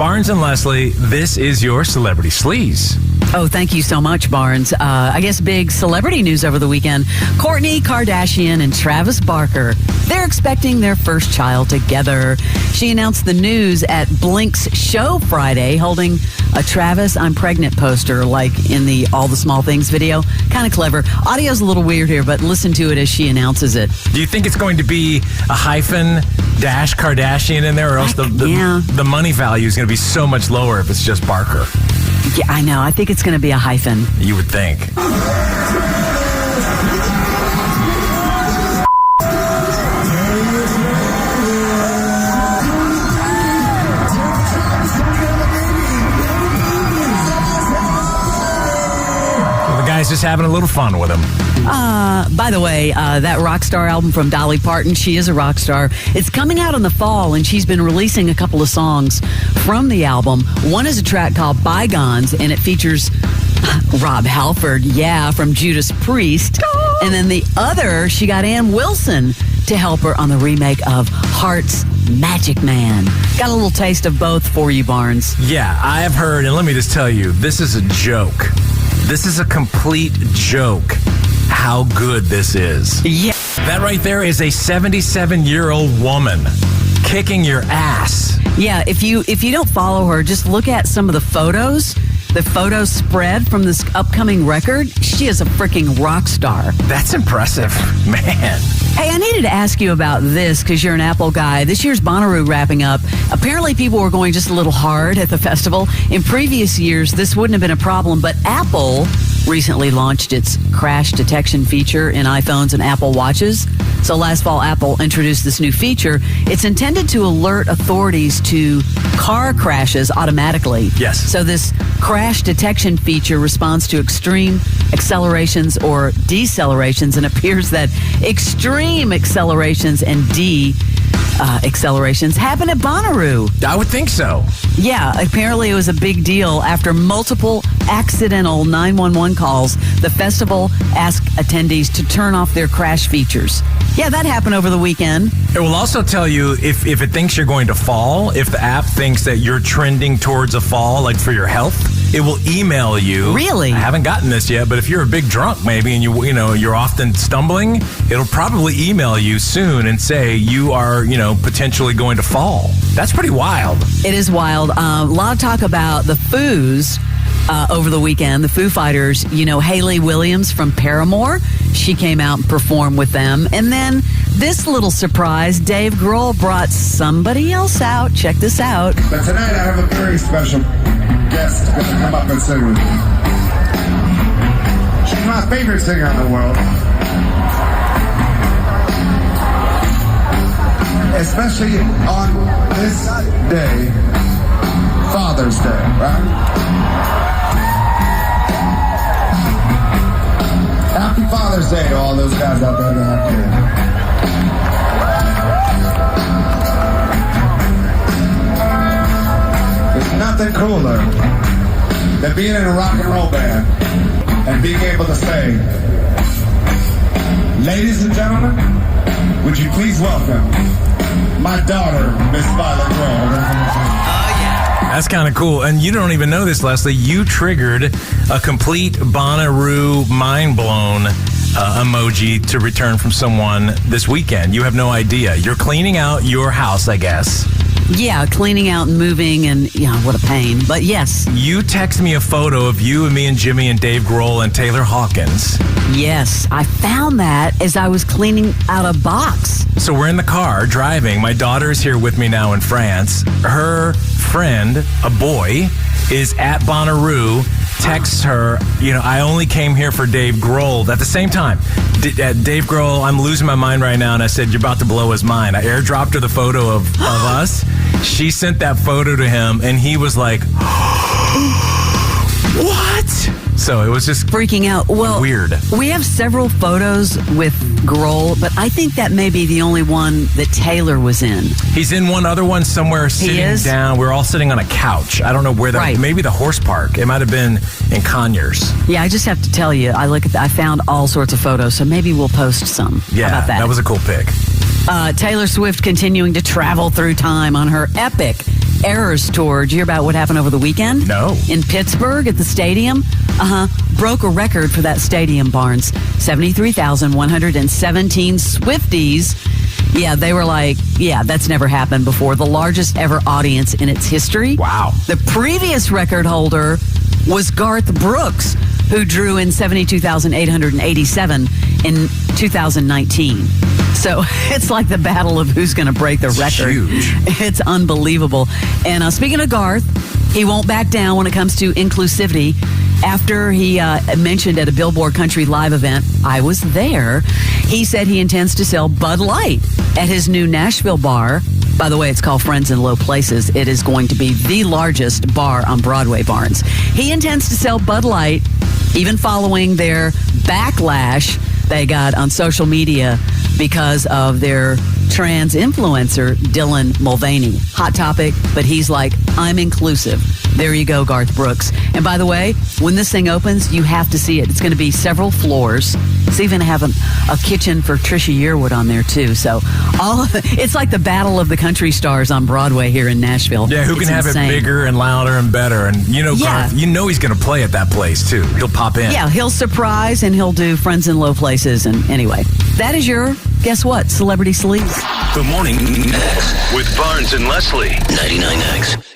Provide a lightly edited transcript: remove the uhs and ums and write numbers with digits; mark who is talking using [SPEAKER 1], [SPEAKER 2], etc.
[SPEAKER 1] Barnes and Leslie, this is your Celebrity Sleaze.
[SPEAKER 2] Oh, thank you so much, Barnes. I guess big celebrity news over the weekend. Kourtney Kardashian and Travis Barker, they're expecting their first child together. She announced the news at Blink's show Friday, holding a Travis I'm Pregnant poster like in the All the Small Things video. Kind of clever. Audio's a little weird here, but listen to it as she announces it.
[SPEAKER 1] Do you think it's going to be a hyphen dash Kardashian in there, or else the money value is going to be so much lower if it's just Barker?
[SPEAKER 2] Yeah, I know. I think it's going to be a hyphen.
[SPEAKER 1] You would think. Just having a little fun with him.
[SPEAKER 2] By the way, that Rockstar album from Dolly Parton, she is a rock star. It's coming out in the fall, and she's been releasing a couple of songs from the album. One is a track called Bygones, and it features Rob Halford, from Judas Priest. And then the other, she got Ann Wilson to help her on the remake of Heart's Magic Man. Got a little taste of both for you, Barnes.
[SPEAKER 1] Yeah, I have heard, and let me just tell you, this is a joke. This is a complete joke how good this is.
[SPEAKER 2] Yeah.
[SPEAKER 1] That right there is a 77-year-old woman kicking your ass.
[SPEAKER 2] Yeah, if you don't follow her, just look at some of the photos. The photo spread from this upcoming record. She is a freaking rock star.
[SPEAKER 1] That's impressive, man.
[SPEAKER 2] Hey, I needed to ask you about this because you're an Apple guy. This year's Bonnaroo wrapping up. Apparently, people were going just a little hard at the festival. In previous years, this wouldn't have been a problem, but Apple recently launched its crash detection feature in iPhones and Apple Watches. So last fall, Apple introduced this new feature. It's intended to alert authorities to car crashes automatically.
[SPEAKER 1] Yes.
[SPEAKER 2] So this crash detection feature responds to extreme accelerations or decelerations, and appears that extreme accelerations and accelerations happen at Bonnaroo.
[SPEAKER 1] I would think so.
[SPEAKER 2] Yeah, apparently it was a big deal. After multiple accidental 911 calls, the festival asked attendees to turn off their crash features. Yeah, that happened over the weekend.
[SPEAKER 1] It will also tell you if it thinks you're going to fall, if the app thinks that you're trending towards a fall, like for your health, it will email you.
[SPEAKER 2] Really?
[SPEAKER 1] I haven't gotten this yet, but if you're a big drunk maybe and you're often stumbling, it'll probably email you soon and say you are, potentially going to fall. That's pretty wild.
[SPEAKER 2] It is wild. A lot of talk about the Foos over the weekend. The Foo Fighters, Hayley Williams from Paramore, she came out and performed with them. And then this little surprise, Dave Grohl brought somebody else out. Check this out.
[SPEAKER 3] But tonight I have a very special guest going to come up and sing with me. She's my favorite singer in the world. Especially on this day, Father's Day, right? Happy Father's Day to all those guys out there that have kids. There's nothing cooler than being in a rock and roll band and being able to say, ladies and gentlemen, would you please welcome my daughter, Miss Violet Grohl.
[SPEAKER 1] That's kind of cool. And you don't even know this, Leslie. You triggered a complete Bonnaroo mind-blown emoji to return from someone this weekend. You have no idea. You're cleaning out your house, I guess.
[SPEAKER 2] Yeah, cleaning out and moving, and what a pain. But yes.
[SPEAKER 1] You text me a photo of you and me and Jimmy and Dave Grohl and Taylor Hawkins.
[SPEAKER 2] Yes, I found that as I was cleaning out a box.
[SPEAKER 1] So we're in the car driving. My daughter's here with me now in France. Her friend, a boy, is at Bonnaroo, texts her, I only came here for Dave Grohl. At the same time, Dave Grohl, I'm losing my mind right now, and I said, you're about to blow his mind. I airdropped her the photo of us. She sent that photo to him, and he was like, what? So it was just
[SPEAKER 2] freaking out. Well,
[SPEAKER 1] weird.
[SPEAKER 2] We have several photos with Grohl, but I think that may be the only one that Taylor was in.
[SPEAKER 1] He's in one other one somewhere sitting down. We're all sitting on a couch. I don't know where that. Right. Maybe the horse park. It might have been in Conyers.
[SPEAKER 2] Yeah, I just have to tell you, I found all sorts of photos, so maybe we'll post some.
[SPEAKER 1] Yeah,
[SPEAKER 2] how about that?
[SPEAKER 1] That was a cool pic.
[SPEAKER 2] Taylor Swift continuing to travel through time on her epic Eras Tour. Did you hear about what happened over the weekend?
[SPEAKER 1] No.
[SPEAKER 2] In Pittsburgh at the stadium? Broke a record for that stadium, Barnes. 73,117 Swifties. Yeah, they were like, yeah, that's never happened before. The largest ever audience in its history.
[SPEAKER 1] Wow.
[SPEAKER 2] The previous record holder was Garth Brooks, who drew in 72,887 in 2019. So it's like the battle of who's going to break the record.
[SPEAKER 1] Huge.
[SPEAKER 2] It's unbelievable. And speaking of Garth, he won't back down when it comes to inclusivity. After he mentioned at a Billboard Country Live event, I was there, he said he intends to sell Bud Light at his new Nashville bar. By the way, it's called Friends in Low Places. It is going to be the largest bar on Broadway, Barnes. He intends to sell Bud Light, even following their backlash they got on social media because of their trans influencer, Dylan Mulvaney. Hot topic, but he's like, I'm inclusive. There you go, Garth Brooks. And by the way, when this thing opens, you have to see it. It's going to be several floors. It's even have a kitchen for Trisha Yearwood on there, too. So it's like the battle of the country stars on Broadway here in Nashville.
[SPEAKER 1] Yeah, who can have it bigger and louder and better? And, Garth, he's going to play at that place, too. He'll pop in.
[SPEAKER 2] Yeah, he'll surprise and he'll do Friends in Low Places. And anyway, that is your, guess what, Celebrity Sleaze.
[SPEAKER 4] The Morning X with Barnes and Leslie. 99X.